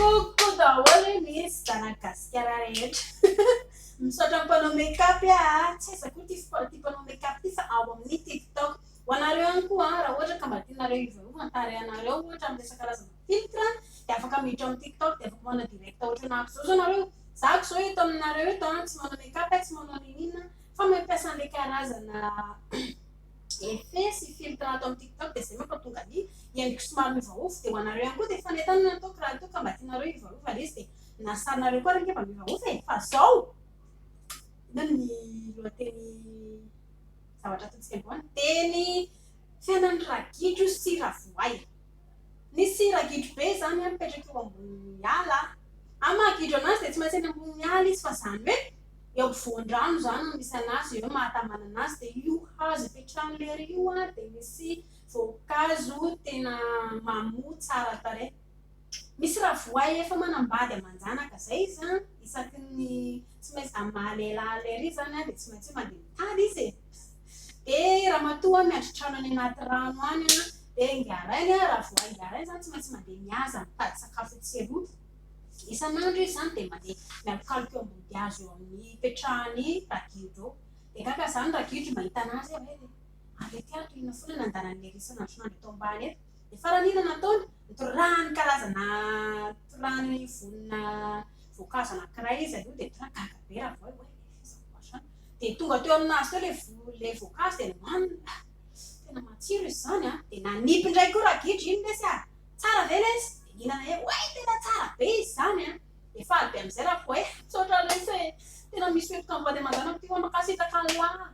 Coucou daholo misy zanagasikara rehetra misaotra mpanao make-up tsy aizako ty mpanao make-up ty fa ao amin'ny TikTok ho anareo ihany koa raha ohatra ka mba tianareo hivarovan tarehanareo ohatra amin'ny resaka karazana filtre dia afaka miditra amin'ny TikTok dia afaka manao direct ohatra anako zao nareo zako zao eto aminareo eto tsy manao make-up tsy manao ninina fa mampiasa an'ilay karazana effet sy filtre ato amin'ny TikTok dia zay mampatonga ny endriko somary mivaofo dia ho anareo ihany koa dia fanentanana ataoko raha toa ka mba tianareo hivarova izy dia nasarinareo koa raha mba mivaofo fa zao ina ny lohateny zavatra ataontsika androany teny fiainan'ny ragidro sy ravoay nisy ragidro be zany mipetraka eo ambony ala amahagidro anazy dia tsy maintsy eny ambony ala izy fa zany hoe eo ampovoan-drano zany no misy anazy eo mahatamana anazy dia io hazo ipetrahan'lery io dia misy voankazo tena mamoa tsara tarehy misy ravoay efa manambady aman-janaka zay izy isaky ny tsy maintsy amahalelaalery izy zany dia tsy maintsy mandeha mitady izy dia ramatoa miandry trano any anaty rano any dia ingarainy ravoay ingarainy zany tsy maintsy mandeha mihaza mitady sakafo tseroa isan'andro izy zany dia mandeha mialokaloka eo ambony hazo eo amin'ny petrahany ragidro dia kaka zany ragidro mahita anazy arety ato ina foana nandanan'ilay isan'andro nandro eto ambany eto dia faranina nataony nitorahany karazana torahany vonina voankazo anankiray izy io dia torahagaga be ravoay dia tonga teo aminazy teo ilay voankazo dia nohanina tena matsiro izy zany dia nanipy indray koa ragidro iny lesy tsara ve lesy dia hinana hoe tena tsara be izy zany dia faly be amin'izay ravoay misaotra lesy tena misy oetoka mivady aman-janako ty hoa makasitaka an'lahy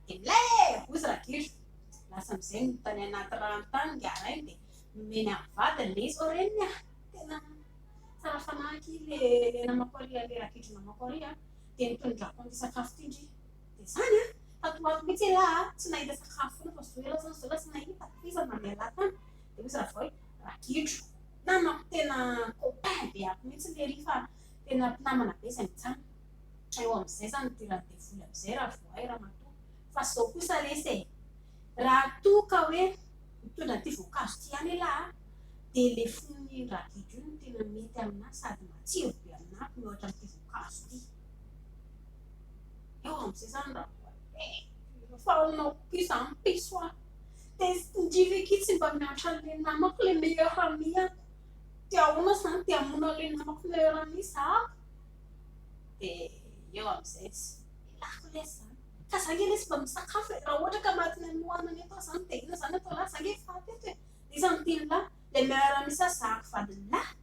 dia milevo izy ragidro lasa amin'izay notany anaty rano tany ngarainy dia nomeny amin'ny vadiny le izy reniny tena tsara fanahy le namakoria le ragidro namakoria dia nitondrako an'ity sakafo ty indry dia zany tatoato mihitsy lahy tsy nahita sakafo foana fa zoela zany zoela tsy nahita iza mandeha lahy tany dia izy ravoay ragidro namako tena copain be ako mihitsy le ry fa tena mpinamana be izay mitsana eo amin'izay zany tirany devoly amin'izay ravoay ramatoa fa zao kosa lesy raha toa ka hoe mitondra ty voankazo ty any lahy dia le fon'ny ragidro io no tena mety aminahy sady matsiro be aminahy mihoatra amin'ity voankazo ty eo amin'izay zany ravoay fa anao piso ampiso dia ndrivekitsy mba miatra le namako le meilleur ami dia ahoana zany dia amona le namako meilleur ami zako dia eo amin'izay tsy ilako lesy zany ka zange lesy mba misakafo raha ohatra ka matiny anohanany atao zany dia ina zany atao lahy zange faty eto izany tiny lahy le meilleur ami sazako vadiny lahy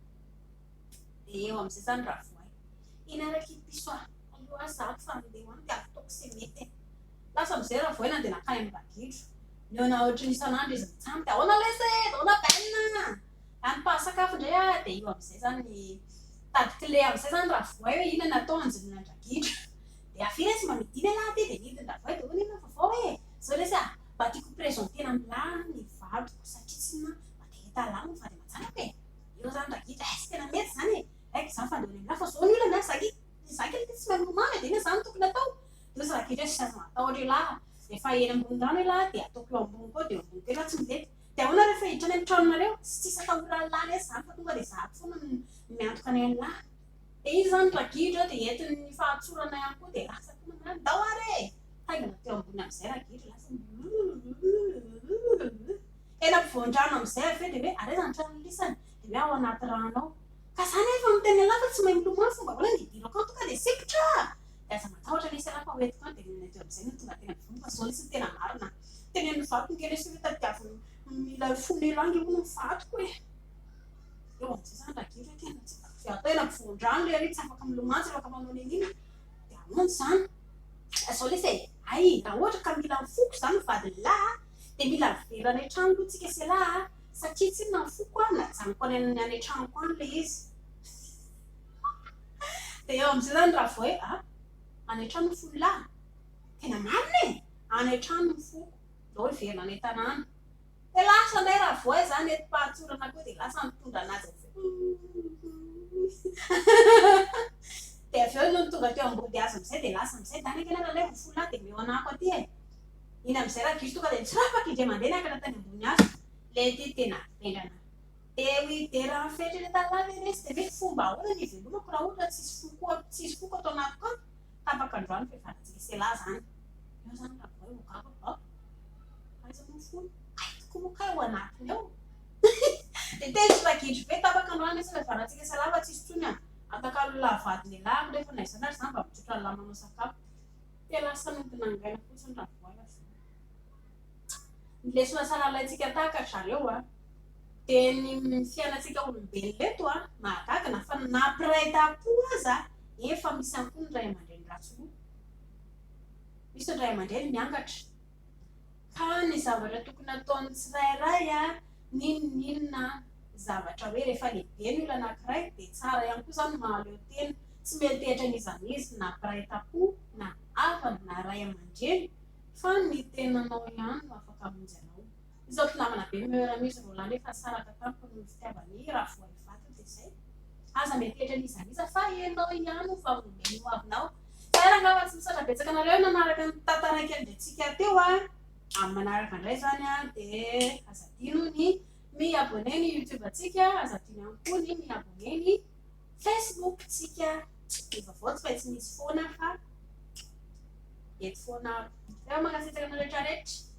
dia eo amin'izay zany ravoay ina raiky piso aloha zako fa andeha hoany dia ataoko sy mety lasa amin'izay ravoay na dia nakany amin'ny ragidro neona ohatra isan'andro izy mitsamy dia ahoana lesy ahoana baina anim-pahasakafo indray dia io amin'izay zany tady-clé amin'izay zany ravoay hoe ina natao anjoniana ragidro dia afina izy mba midina lahy ty dia nidiny ravoay dia hoana ina vaovao zao lesy mba tiako prezentena amin'ny ny vadiko satria tsy mba dia hita lahy no vady aman-janako eo zany ragidro sy tena mety zany aika zany fandeona amin'ny lahy fa zao ny olana zaka le tsy manomana dia ina zany tokony atao dia izy ragidro sy azo atao ohatra lahy rehefa eny ambony rano lahy dia ataoko eo ambony koa dia ambony koa lahy tsy midety dia ahoana rehefa hiditra any amin'ny tranonareo tsy tsisy atahorany lahy lesy zany fa tonga dia zako foana miantoka any amin'ny lahy dia izy zany ragidro dia entiny fahatsorana ihany koa dia lasa koa dao are haingana teo ambony amin'izay ragidro lasa ena ampovoan-drano amin'izay avy dia hoe are zany trano lisany dia hoe ao anaty rano ao ka zany efa miteny lahy fa tsy mahay milomano fomba ahoana ny didiro akao tonga dia sikotra dia aza matahotra lesy lahy fa hoentiko any dia nina teo amin'izay no tonga tena bivony fa zao lesy tena marina teny amin'ny vatony ke lesy hoe tadiaviny mila fonelo angy hono ny vatiko eo amin'izay zany ragidro tena tsy atao ena ampovoan-drano le ry tsy afaka milomano tsy afaka manao nenina dia ahoana zany zao lesy ay raha ohatra ka mila mifoko zany vadiny lahy dia mila averana trano aloha tsika sy lahy satria tsy na mifoko najanoko any an-tranoko any le izy dia eo amin'izay zany raha vao hoe any trano ny folo lahy tena marina any trano mifoko zao hoe verina any tanàna dia lasa indray raha vao zany enti-pahatsorana koa dia lasa mitondra anazy dia avy eo no tonga teo ambody azo amin'izay dia lasa amin'izay dany ankana raha ilay folo lahy dia meo anako aty iny amin'izay ragidro tonga dia tsy rapaka indray mandeha niakatra tany ambony azo ilay ty tena vendrana de raha fetreretan'any resy de hoe fomba ahoana ny velomako raha ohatra tsisy foko atao anatiko ao tapaka androany fihavanantsika selahy zany eo zany raha voa mokapa aiza moa fony aitoko moka ao anatiny ao de teny ragidro be tapaka androany resy fihavanantsika selahy fa tsisy tsony a atakalolona vady lehilahy rehefa naizana ary zany mba mitsotra ny lamanao sakafo de lasa nodinangaina fotsiny raha voa ny lesona sahalantsika tahaka zareo a de ny fiainantsika olombelona eto a mahagagana fa nampiray tam-po aza efa misy ihany koa ny ray aman-dreny ratsy misy ny ray aman-dreny miangatra ka ny zavatra tokony ataon'ny tsirairay a ninona zavatra hoe rehefa lehibe ny olona anankiray de tsara ihany koa zany mahaleo tena tsy mety n'izany izy na mpiray tam-po na havana na ray aman-dreny fa ny tenanao ihany no afaka amonjy anao izao mpinamana be mihoera-misy Roland efa saraka tamiko ny fitiavany raha voa ivatiny de zay aza mety n'izaniza fa enao ihany ho favomeny ho avinao tsara angamba tsy misatra betsaka anareo nanaraka ny tantaraiky andrentsika teo a amin'ny manaraka indray zany a de azadino ny miabone ny YouTube antsika azadino ihany koa ny miabone ny Facebook tsika de vaovao tsy maintsy misy foana fa eto foana eo mangasitsaka ny rehetrarehetra